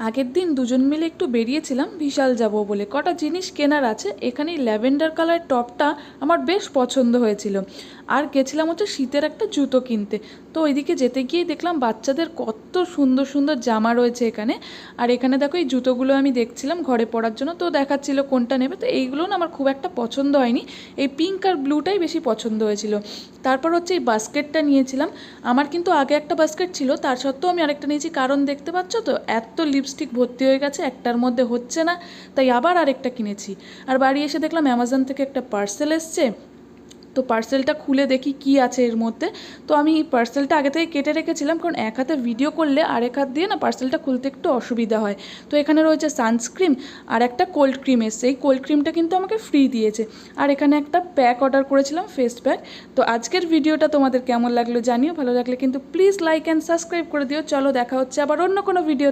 আগের দিন দুজন মিলে একটু বেরিয়েছিলাম বিশাল যাব বলে, কটা জিনিস কেনার আছে। এখানে ল্যাভেন্ডার কালার টপটা আমার বেশ পছন্দ হয়েছিল। আর গেছিলাম হচ্ছে শীতের একটা জুতো কিনতে। তো ওইদিকে যেতে গিয়ে দেখলাম বাচ্চাদের কত সুন্দর সুন্দর জামা রয়েছে এখানে। আর এখানে দেখো এই জুতোগুলো আমি দেখছিলাম ঘরে পরার জন্য, তো দেখাচ্ছিল কোনটা নেবে। তো এইগুলো না আমার খুব একটা পছন্দ হয়নি, এই পিঙ্ক আর ব্লুটাই বেশি পছন্দ হয়েছিল। তারপর হচ্ছে এই বাস্কেটটা নিয়েছিলাম। আমার কিন্তু আগে একটা বাস্কেট ছিল, তার সত্ত্বেও আমি আরেকটা নিয়েছি, কারণ দেখতে পাচ্ছ তো এত লিপস্টিক ভর্তি হয়ে গেছে, একটার মধ্যে হচ্ছে না, তাই আবার আরেকটা কিনেছি। আর বাড়ি এসে দেখলাম অ্যামাজন থেকে একটা পার্সেল এসছে। তো পার্সেলটা খুলে দেখি কি আছে এর মধ্যে। তো আমি পার্সেলটা আগে থেকে কেটে রেখেছিলাম, কারণ এক হাতে ভিডিও করলে আরেক হাত দিয়ে না পার্সেলটা খুলতে একটু অসুবিধা হয়। তো এখানে রয়েছে সানস্ক্রিন আর একটা কোল্ড ক্রিম এসছে। এই কোল্ড ক্রিমটা কিন্তু আমাকে ফ্রি দিয়েছে। আর এখানে একটা প্যাক অর্ডার করেছিলাম, ফেস প্যাক। তো আজকের ভিডিওটা তোমাদের কেমন লাগলো জানিও, ভালো লাগলে কিন্তু প্লিজ লাইক অ্যান্ড সাবস্ক্রাইব করে দিও। চলো দেখা হচ্ছে আবার অন্য কোনো ভিডিও।